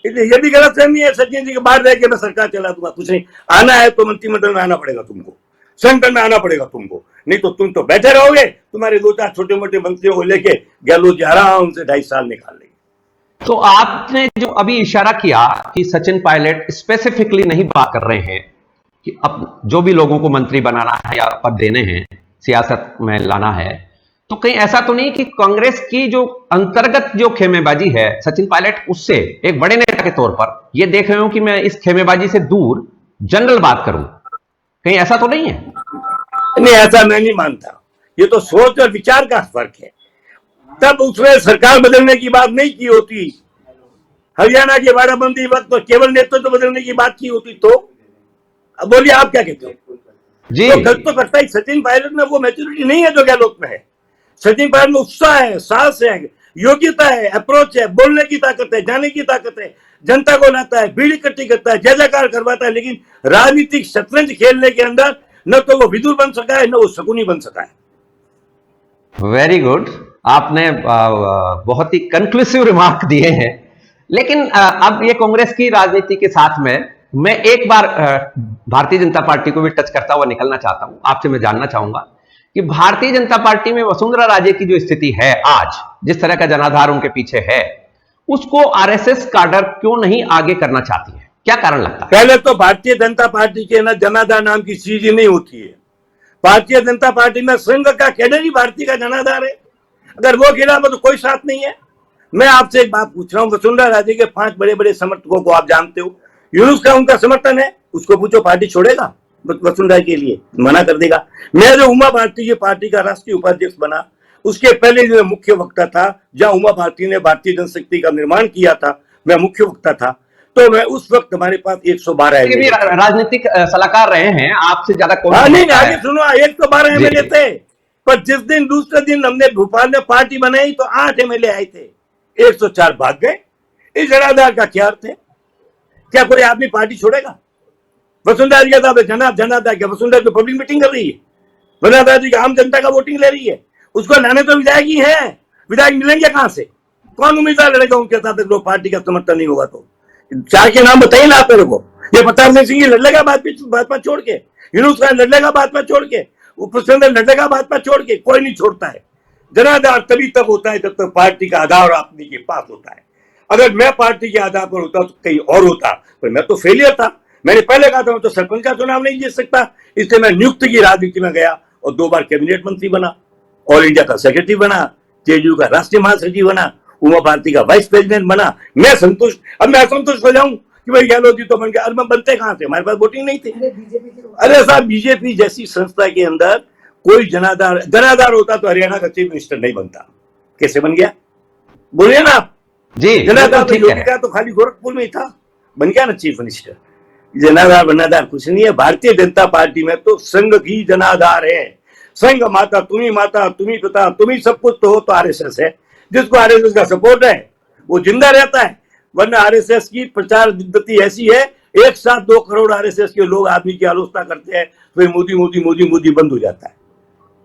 इसलिए ये भी गलतफहमी है सचिन जी के, बाहर रह के मैं सरकार चला दूंगा, कुछ नहीं। आना है तो मंत्रिमंडल में आना पड़ेगा तुमको, संगठन में आना पड़ेगा तुमको, नहीं तो तुम तो बैठे रहोगे, तुम्हारे 2-4 छोटे मोटे मंत्रियों को लेके गहलोत जी आराम से 2.5 साल निकाल लेंगे। तो आपने जो अभी इशारा किया कि सचिन पायलट स्पेसिफिकली नहीं बात कर रहे हैं कि अब जो भी लोगों को मंत्री बनाना है या पद देने हैं, सियासत में लाना है, तो कहीं ऐसा तो नहीं कि कांग्रेस की जो अंतर्गत जो खेमेबाजी है, सचिन पायलट उससे एक बड़े नेता के तौर पर ये देख रहे हो कि मैं इस खेमेबाजी से दूर जनरल बात करूं, कहीं ऐसा तो नहीं है? नहीं, ऐसा मैं नहीं मानता। ये तो सोच और विचार का फर्क है। तब उसमें सरकार बदलने की बात नहीं की होती, हरियाणा की बाड़ाबंदी वक्त तो केवल नेतृत्व बदलने की बात की होती। तो अब बोलिए आप क्या कहते हो जी? तो गलत तो करता ही सचिन पायलट में वो मैच्योरिटी नहीं है जो गहलोत में है। सचिन पायलट में उत्साह है, साहस है, योग्यता है, अप्रोच है, बोलने की ताकत है, जाने की ताकत है, जनता को लाता है, भीड़ इकट्ठी करता है, जय जयकार करवाता है। लेकिन राजनीतिक शतरंज खेलने के अंदर न तो वो विदुर बन सका है, न वो शकुनी बन सका है। वेरी गुड, आपने बहुत ही कंक्लूसिव रिमार्क दिए हैं। लेकिन अब ये कांग्रेस की राजनीति के साथ में मैं एक बार भारतीय जनता पार्टी को भी टच करता हुआ निकलना चाहता हूं। आपसे मैं जानना चाहूंगा कि भारतीय जनता पार्टी में वसुंधरा राजे की जो स्थिति है आज, जिस तरह का जनाधार उनके पीछे है, उसको आरएसएस काडर क्यों नहीं आगे करना चाहती है? क्या कारण लगता है? पहले तो भारतीय जनता पार्टी के ना जनाधार नाम की चीज ही नहीं होती है। भारतीय जनता पार्टी में संघ का कैडर ही भारतीय का जनाधार है। अगर वो खिलाफ है तो कोई साथ नहीं है। मैं आपसे एक बात पूछ रहा हूं, वसुंधरा राजे के 5 बड़े बड़े समर्थकों को आप जानते हो। यूनुस का उनका समर्थन है, उसको पूछो पार्टी छोड़ेगा वसुंधरा के लिए? मना कर देगा। मैं जो उमा भारती की पार्टी का राष्ट्रीय उपाध्यक्ष बना, उसके पहले जो मुख्य वक्ता था, जहां उमा भारती ने भारतीय जनशक्ति का निर्माण किया था, मैं मुख्य वक्ता था। तो मैं उस वक्त हमारे पास 112 राजनीतिक सलाहकार रहे हैं, आपसे ज्यादा कौन? नहीं, आगे सुनो, 112 एमएलए थे। पर जिस दिन दूसरे दिन हमने भोपाल में पार्टी बनाई तो 8 एमएलए आए थे, 104 भाग गए। इस जनाधार का क्या अर्थ है? क्या कोई आदमी पार्टी छोड़ेगा? वसुंधरा जी का जनाधार क्या वसुंधरा की पब्लिक मीटिंग कर रही है? वसुंधरा जी का आम जनता का वोटिंग ले रही है। उसको लाने तो विधायक ही है, विधायक मिलेंगे कहां से? कौन उम्मीदवार लड़ेगा उनके साथ अगर पार्टी का समर्थन नहीं होगा तो? 4 के नाम बताइए ना आप मेरे को। ये प्रताप सिंह लड़ लेगा भाजपा छोड़ के, यूनुस खान लड़ लेगा भाजपा छोड़ के, उपचंद्र लड़ लेगा भाजपा छोड़ के, कोई नहीं छोड़ता है। जनाधार तभी तक होता है जब तक पार्टी का आधार आपके के पास होता है। अगर मैं पार्टी के आधार पर होता तो कहीं और होता, पर मैं तो फेलियर था। मैंने पहले कहा था मैं तो सरपंच का चुनाव नहीं जीत सकता, इसलिए मैं नियुक्त की राजनीति में गया और 2 बार कैबिनेट मंत्री बना, ऑल इंडिया का सेक्रेटरी बना, जेडीयू का राष्ट्रीय महासचिव बना, उमा भारती का वाइस प्रेसिडेंट बना। मैं संतुष्ट, अब मैं असंतुष्ट हो जाऊं कि भाई गहलोत जी तो बन गया। अरे मैं बनते कहां थे? हमारे पास वोटिंग नहीं थी। अरे साहब, बीजेपी जैसी संस्था के अंदर कोई जनाधार होता तो हरियाणा का चीफ मिनिस्टर नहीं बनता। कैसे बन गया? बोलिए ना आप जी। जनाधार तो खाली गोरखपुर में ही था, बन गया ना चीफ मिनिस्टर। जनाधार बनाधार कुछ नहीं है। भारतीय जनता पार्टी में तो संघ की जनाधार है। संघ माता, तुम्ही पिता, तुम्ही सब कुछ तो हो तो आरएसएस है। जिसको आरएसएस का सपोर्ट है वो जिंदा रहता है, वरना आरएसएस की प्रचार पद्धति ऐसी है, एक साथ 2 करोड़ आरएसएस के लोग आदमी की आलोचना करते हैं, फिर मोदी मोदी मोदी मोदी बंद हो जाता है।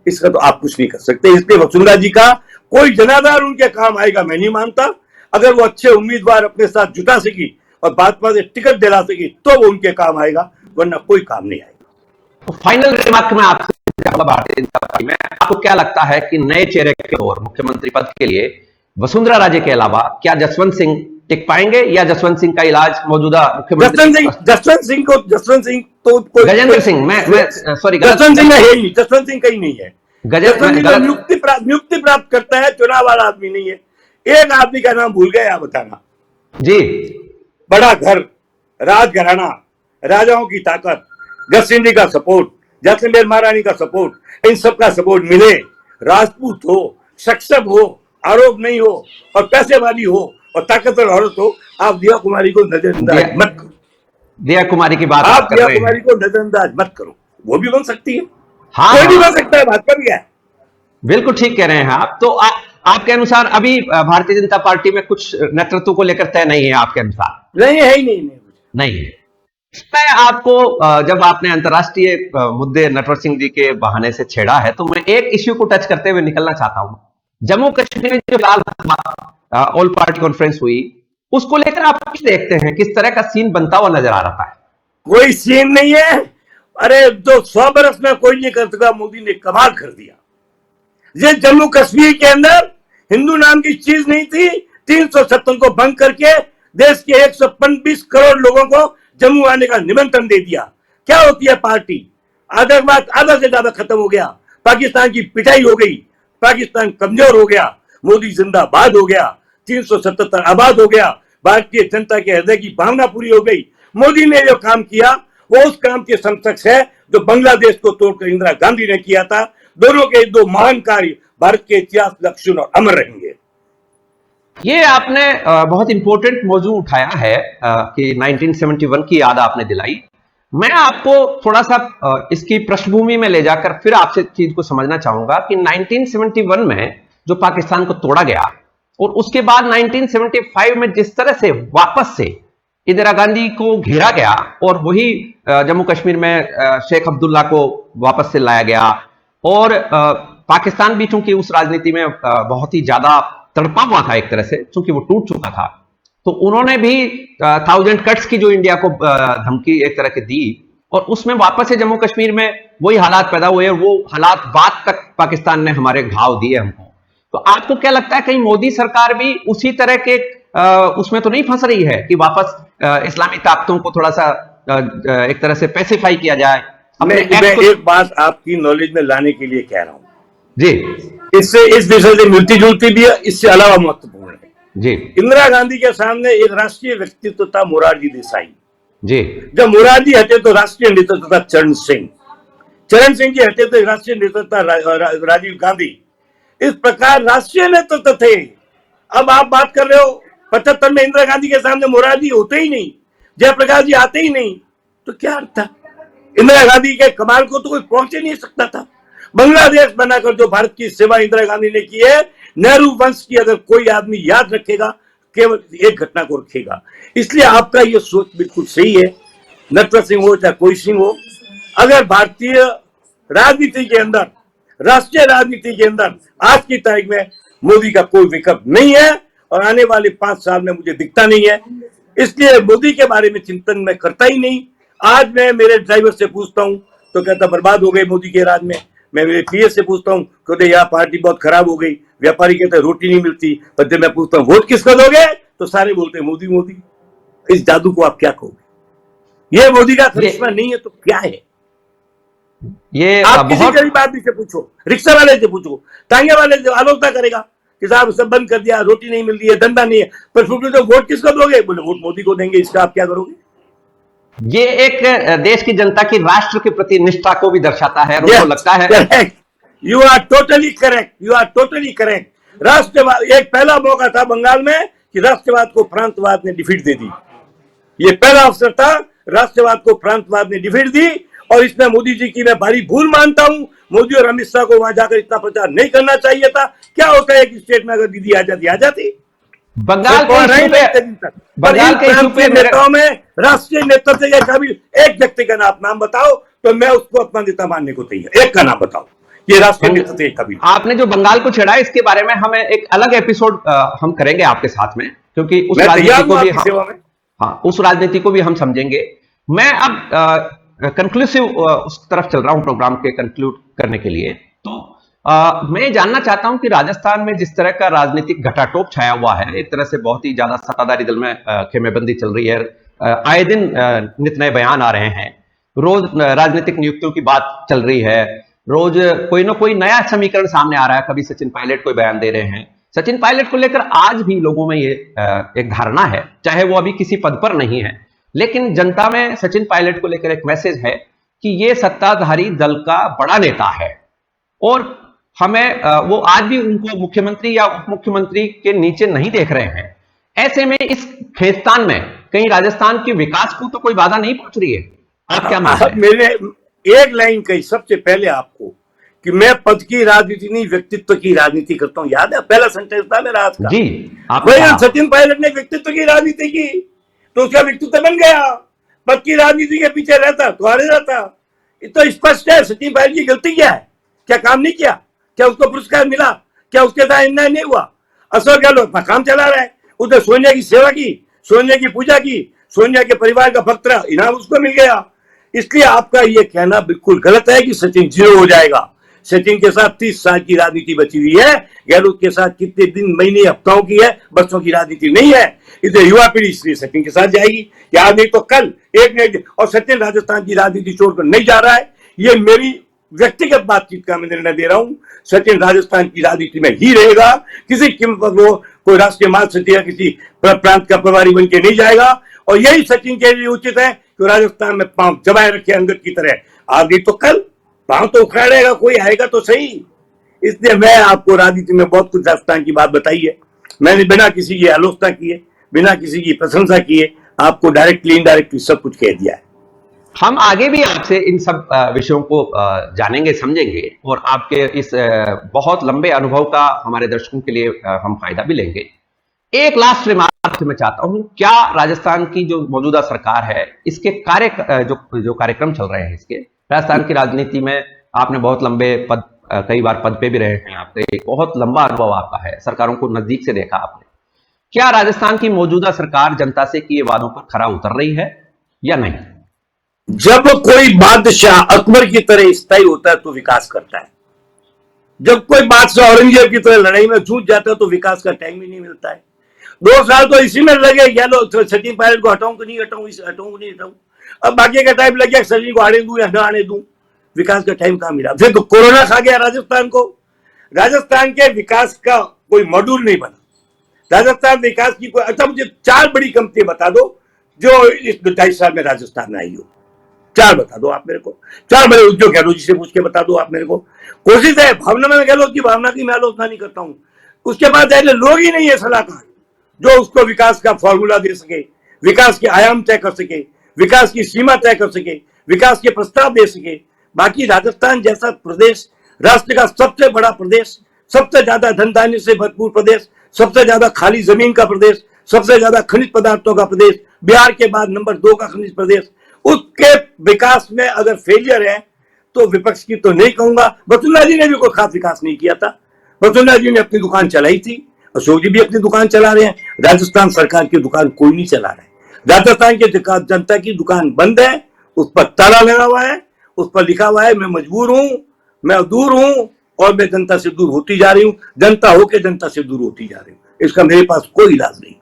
इसका तो आप कुछ नहीं कर सकते। इसलिए वसुंधरा जी का कोई जनाधार उनके काम आएगा मैं नहीं मानता। अगर वो अच्छे उम्मीदवार अपने साथ जुटा सकी और भाजपा से टिकट दिला सकी तो वो उनके काम आएगा, वरना कोई काम नहीं आएगा। फाइनल रिमार्क में आपसे भारतीय जनता पार्टी में, आपको क्या लगता है कि नए चेहरे के और मुख्यमंत्री पद के लिए वसुंधरा राजे के अलावा क्या जसवंत सिंह टिक पाएंगे, या जसवंत सिंह का इलाज मौजूदा मुख्यमंत्री जसवंत सिंह तो गजेंद्र सिंह, मैं सॉरी, जसवंत सिंह है ही, जसवंत सिंह कहीं नहीं है। नियुक्ति प्राप्त करता है, चुनाव वाला आदमी नहीं है। एक आदमी का नाम भूल गए, आप बताना जी। बड़ा घर, राजघराना, राजाओं की ताकत, गसिंदी का सपोर्ट, जैसलमेर महारानी का सपोर्ट, इन सब का सपोर्ट मिले, राजपूत हो, सक्षम हो, आरोप नहीं हो और पैसे वाली हो और ताकतवर औरत हो, आप दिया कुमारी को नजरअंदाज मत करो। दिया कुमारी की बात आप दिया कुमारी को नजरअंदाज मत करो, वो भी बन सकती है। हाँ, कोई भी बन सकता है, भाजपा भी है। बिल्कुल ठीक कह रहे हैं आप। तो आपके अनुसार अभी भारतीय जनता पार्टी में कुछ नेतृत्व को लेकर तय नहीं है आपके अनुसार? नहीं है ही नहीं है। मैं आपको, जब आपने अंतर्राष्ट्रीय मुद्दे नटवर सिंह जी के बहाने से छेड़ा है, तो मैं एक इश्यू को टच करते हुए निकलना चाहता हूं। जम्मू कश्मीर में जो फिलहाल ऑल पार्टी कॉन्फ्रेंस हुई, उसको लेकर आप किस देखते हैं, किस तरह का सीन बनता हुआ नजर आ रहा है? कोई सीन नहीं है। अरे जो 100 बरस में कोई नहीं कर सका, मोदी ने कमाल कर दिया। ये जम्मू कश्मीर के अंदर हिंदू नाम की चीज नहीं थी, 370 को भंग करके देश के 125 करोड़ लोगों को जम्मू आने का निमंत्रण दे दिया। क्या होती है पार्टी? आतंकवाद आधा से ज्यादा खत्म हो गया, पाकिस्तान की पिटाई हो गई, पाकिस्तान कमजोर हो गया, मोदी जिंदाबाद हो गया, 377 आबाद हो गया, भारतीय जनता के हृदय की भावना पूरी हो गई। मोदी ने जो काम किया वो उस काम के समकक्ष है जो बांग्लादेश को तोड़कर इंदिरा गांधी ने किया था। दोनों के दो महान कार्य भारत के इतिहास लक्षण और अमर रहेंगे। ये आपने बहुत इंपॉर्टेंट मौजू उठाया है कि 1971 की याद आपने दिलाई। मैं आपको थोड़ा सा इसकी पृष्ठभूमि में ले जाकर फिर आपसे चीज को समझना चाहूंगा कि 1971 में जो पाकिस्तान को तोड़ा गया और उसके बाद 1975 में जिस तरह से वापस से इंदिरा गांधी को घेरा गया और वही जम्मू कश्मीर में शेख अब्दुल्ला को वापस से लाया गया, और पाकिस्तान भी चूंकि उस राजनीति में बहुत ही ज्यादा तड़पा हुआ था एक तरह से, चूंकि वो टूट चुका था, तो उन्होंने भी 1000 कट्स की जो इंडिया को धमकी एक तरह की दी, और उसमें वापस से जम्मू कश्मीर में वही हालात पैदा हुए, वो हालात बाद तक पाकिस्तान ने हमारे घाव दिए हमको। तो आपको क्या लगता है कहीं मोदी सरकार भी उसी तरह के उसमें तो नहीं फंस रही है कि वापस इस्लामी ताकतों को थोड़ा सा एक तरह से पैसिफाई किया जाए? मैं एक बात आपकी नॉलेज में लाने के लिए कह रहा हूं जी, इससे इस विषय से मिलती जुलती भी है, इससे अलावा महत्वपूर्ण है जी। इंदिरा गांधी के सामने एक राष्ट्रीय व्यक्तित्व था मोरारजी देसाई जी। जब मोरारजी हटे तो राष्ट्रीय नेतृत्व था चरण सिंह जी हटे तो राष्ट्रीय नेतृत्व था राजीव गांधी। इस प्रकार राष्ट्रीय नेतृत्व थे। अब आप बात कर रहे हो 75 में इंदिरा गांधी के सामने मोरारजी होते ही नहीं, जयप्रकाश जी आते ही नहीं, तो क्या अर्थ था? इंदिरा गांधी के कमाल को तो कोई पहुंच ही नहीं सकता था। बांग्लादेश बनाकर जो भारत की सेवा इंदिरा गांधी ने की है, नेहरू वंश की अगर कोई आदमी याद रखेगा, केवल एक घटना को रखेगा। इसलिए आपका ये सोच बिल्कुल सही है, नटवर सिंह हो चाहे कोई सिंह हो, अगर भारतीय राजनीति के अंदर, राष्ट्रीय राजनीति के अंदर आज की तारीख में मोदी का कोई विकल्प नहीं है और आने वाले 5 साल में मुझे दिखता नहीं है। इसलिए मोदी के बारे में चिंतन मैं करता ही नहीं। आज मैं मेरे ड्राइवर से पूछता हूं तो कहता बर्बाद हो गए मोदी के राज में। मैं मेरे पीएस से पूछता हूं, कहते यार पार्टी बहुत खराब हो गई। व्यापारी कहते रोटी नहीं मिलती। पर जब मैं पूछता हूं वोट किसको दोगे, तो सारे बोलते हैं मोदी मोदी। इस जादू को आप क्या कहोगे? ये मोदी का करिश्मा नहीं है तो क्या है? ये आप किसी गरीब आदमी से पूछो, रिक्शा वाले से पूछो, टांगे वाले से आलोचना करेगा कि साहब सब बंद कर दिया, रोटी नहीं मिल रही है, धंधा नहीं है। पर फिर तो वोट किसको दोगे? बोले वोट मोदी को देंगे। इसका आप क्या करोगे? ये एक देश की जनता की राष्ट्र के प्रति निष्ठा को भी दर्शाता है। उनको लगता है you are totally correct, you are totally correct. राष्ट्रवाद, एक पहला मौका था बंगाल में कि राष्ट्रवाद को प्रांतवाद ने डिफीट दे दी। ये पहला अवसर था, राष्ट्रवाद को प्रांतवाद ने डिफीट दी। और इसमें मोदी जी की मैं भारी भूल मानता हूं। मोदी और अमित शाह को वहां जाकर इतना प्रचार नहीं करना चाहिए था। क्या होता है कि स्टेट में अगर दीदी आ जाती बंगाल के नेताओं में राष्ट्रीय नेतृत्व के काबिल एक व्यक्ति का नाम बताओ तो मैं उसको अपना नेता मानने को तैयार। एक का नाम बताओ, ये राष्ट्रीय नेतृत्व के काबिल। आपने जो बंगाल को छेड़ा, इसके बारे में हमें एक अलग एपिसोड हम करेंगे आपके साथ में, क्योंकि उस राजनीति को भी उस राजनीति को भी हम समझेंगे। मैं अब कंक्लूसिव उस तरफ चल रहा हूं प्रोग्राम के कंक्लूड करने के लिए। तो मैं जानना चाहता हूं कि राजस्थान में जिस तरह का राजनीतिक घटाटोप छाया हुआ है, एक तरह से बहुत ही ज्यादा सत्ताधारी दल में खेमेबंदी चल रही है, आए दिन नित नए बयान आ रहे हैं, रोज राजनीतिक नियुक्तियों की बात चल रही है, रोज कोई ना कोई नया समीकरण सामने आ रहा है। कभी सचिन पायलट कोई बयान दे रहे हैं। सचिन पायलट को लेकर आज भी लोगों में ये एक धारणा है, चाहे वो अभी किसी पद पर नहीं है, लेकिन जनता में सचिन पायलट को लेकर एक मैसेज है कि ये सत्ताधारी दल का बड़ा नेता है और हमें वो आज भी उनको मुख्यमंत्री या उप मुख्यमंत्री के नीचे नहीं देख रहे हैं। ऐसे में इस खेस्तान में कहीं राजस्थान के विकास को तो कोई बाधा नहीं पहुंच रही है? आप क्या मानते हैं? मैंने एक लाइन कही सबसे पहले आपको कि मैं पद की राजनीति नहीं, व्यक्तित्व की राजनीति करता हूं। याद है पहला सेंटेंस था मेरा आज का? जी, सचिन पायलट ने व्यक्तित्व की राजनीति की तो उसका व्यक्तित्व बन गया। पद की राजनीति के पीछे रहता तो हारे रहता। ये तो स्पष्ट है। सचिन पायलट की गलती क्या है? क्या काम नहीं किया? क्या उसको पुरस्कार मिला? क्या उसके साथ अन्याय नहीं हुआ? अशोक गहलोत अपना काम चला रहा है, उसने सोनिया की सेवा की, सोनिया की पूजा की, सोनिया के परिवार का भक्त रहा, इनाम उसको मिल गया। इसलिए आपका यह कहना बिल्कुल गलत है कि सचिन जीरो हो जाएगा। सचिन के साथ 30 साल की राजनीति बची हुई है। गहलोत के साथ कितने दिन, महीने, हफ्ताओं की है, बच्चों की राजनीति नहीं है। इधर युवा पीढ़ी इसलिए सचिन के साथ जाएगी, या नहीं तो कल एक नहीं। और सचिन राजस्थान की राजनीति छोड़कर नहीं जा रहा है, ये मेरी व्यक्तिगत बातचीत का मैं निर्णय दे रहा हूं। सचिन राजस्थान की राजनीति में ही रहेगा। किसी कीमत पर वो कोई राष्ट्रीय महासचिव या किसी प्रांत का प्रभारी बन के नहीं जाएगा। और यही सचिन के लिए उचित है कि राजस्थान में पांव जमाए रखे अंगद की तरह। आगे तो कल पांव तो उखाड़ेगा, कोई आएगा तो सही। इसलिए मैं आपको राजनीति में बहुत कुछ राजस्थान की बात बताई है। मैंने बिना किसी की आलोचना किए, बिना किसी की प्रशंसा किए, आपको डायरेक्टली इनडायरेक्टली सब कुछ कह दिया है। हम आगे भी आपसे इन सब विषयों को जानेंगे, समझेंगे और आपके इस बहुत लंबे अनुभव का हमारे दर्शकों के लिए हम फायदा भी लेंगे। एक लास्ट रिमार्क मैं चाहता हूं, क्या राजस्थान की जो मौजूदा सरकार है, इसके जो कार्यक्रम चल रहे हैं, इसके राजस्थान की राजनीति में आपने बहुत लंबे पद, कई बार पद पे भी रहे हैं, आपके बहुत लंबा अनुभव आपका है, सरकारों को नजदीक से देखा आपने। क्या राजस्थान की मौजूदा सरकार जनता से किए वादों पर खरा उतर रही है या नहीं? जब कोई बादशाह अकबर की तरह स्थायी होता है तो विकास करता है। जब कोई बादशाह औरंगजेब की तरह लड़ाई में जूझ जाता है तो विकास का टाइम ही नहीं मिलता है। 2 साल तो इसी में लगे, गहलोत सचिन पायलट को हटाऊं कि नहीं हटाऊं, हटाऊं कि नहीं हटाऊं। अब बाकी का टाइम लग गया, सचिन को आने दूं या न आने दूं। विकास का टाइम कहां मिला? फिर तो कोरोना खा गया राजस्थान को। राजस्थान के विकास का कोई मॉड्यूल नहीं बना। राजस्थान विकास की कोई, अच्छा मुझे 4 बड़ी कंपनी बता दो जो इस 2.5 साल में राजस्थान में आई हो। 4 बता दो आप मेरे को। 4 बड़े उद्योग गहलोत जी से पूछ के बता दो आप मेरे को। कोशिश है, भावना में गहलोत की भावना की मैं आलोचना नहीं करता हूं। उसके बाद ऐसे लोग ही नहीं है सलाहकार जो उसको विकास का फॉर्मूला दे सके, विकास के आयाम तय कर सके, विकास की सीमा तय कर सके, विकास के प्रस्ताव दे सके। बाकी राजस्थान जैसा प्रदेश, राष्ट्र का सबसे बड़ा प्रदेश, सबसे ज्यादा धन धान्य से भरपूर प्रदेश, सबसे ज्यादा खाली जमीन का प्रदेश, सबसे ज्यादा खनिज पदार्थों का प्रदेश, बिहार के बाद नंबर 2 का खनिज प्रदेश, उसके विकास में अगर फेलियर है तो विपक्ष की तो नहीं कहूंगा। वसुंधरा जी ने भी कोई खास विकास नहीं किया था। वसुंधरा जी ने अपनी दुकान चलाई थी, अशोक जी भी अपनी दुकान चला रहे हैं। राजस्थान सरकार की दुकान कोई नहीं चला रहा है। राजस्थान के जनता की दुकान बंद है, उस पर ताला लगा हुआ है, उस पर लिखा हुआ है मैं मजबूर हूं, मैं दूर हूं और मैं जनता से दूर होती जा रही हूं, जनता होकर जनता से दूर होती जा रही हूं। इसका मेरे पास कोई इलाज नहीं।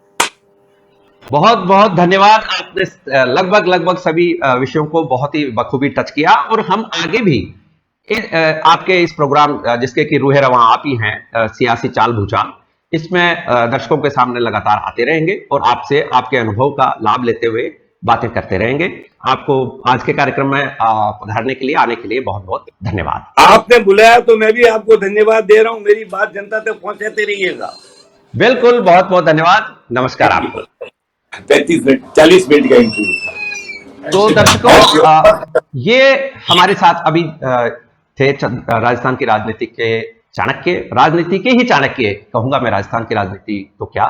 बहुत बहुत धन्यवाद। आपने लगभग सभी विषयों को बहुत ही बखूबी टच किया और हम आगे भी आपके इस प्रोग्राम, जिसके की रूह रवां आप ही हैं, सियासी चाल भूचाल, इसमें दर्शकों के सामने लगातार आते रहेंगे और आपसे आपके अनुभव का लाभ लेते हुए बातें करते रहेंगे। आपको आज के कार्यक्रम में पधारने के लिए, आने के लिए बहुत बहुत धन्यवाद। आपने बुलाया तो मैं भी आपको धन्यवाद दे रहा हूं। मेरी बात जनता तक पहुंचाते रहिएगा। बिल्कुल, बहुत बहुत धन्यवाद। नमस्कार आपको। 35 मिनट 40 मिनट का इंटरव्यू। तो दर्शकों, ये हमारे साथ अभी थे राजस्थान की राजनीति के चाणक्य, राजनीति के ही चाणक्य कहूंगा मैं। राजस्थान की राजनीति तो क्या,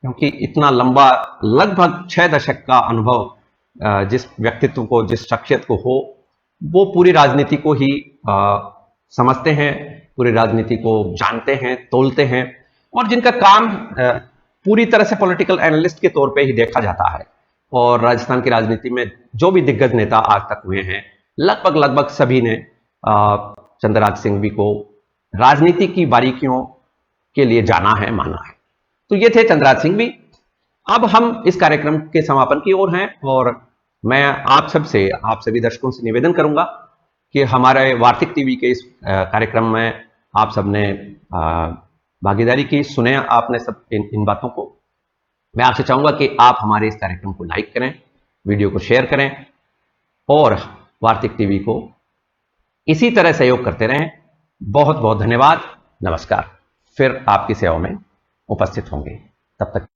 क्योंकि इतना लंबा, लगभग 6 दशक का अनुभव जिस व्यक्तित्व को, जिस शख्सियत को हो, वो पूरी राजनीति को ही समझते हैं, पूरी राजनीति को जानते हैं, तोलते हैं और जिनका काम पूरी तरह से पॉलिटिकल एनालिस्ट के तौर पे ही देखा जाता है। और राजस्थान की राजनीति में जो भी दिग्गज नेता आज तक हुए हैं, लगभग सभी ने चंद्रराज सिंघवी को राजनीति की बारीकियों के लिए जाना है, माना है। तो ये थे चंद्रराज सिंघवी। अब हम इस कार्यक्रम के समापन की ओर हैं और मैं आप सभी दर्शकों से निवेदन करूंगा कि हमारे वार्तिक टीवी के इस कार्यक्रम में आप सबने भागीदारी की, सुने आपने सब इन बातों को। मैं आपसे चाहूंगा कि आप हमारे इस कार्यक्रम को लाइक करें, वीडियो को शेयर करें और वार्तिक टीवी को इसी तरह सहयोग करते रहें। बहुत बहुत धन्यवाद। नमस्कार। फिर आपकी सेवा में उपस्थित होंगे। तब तक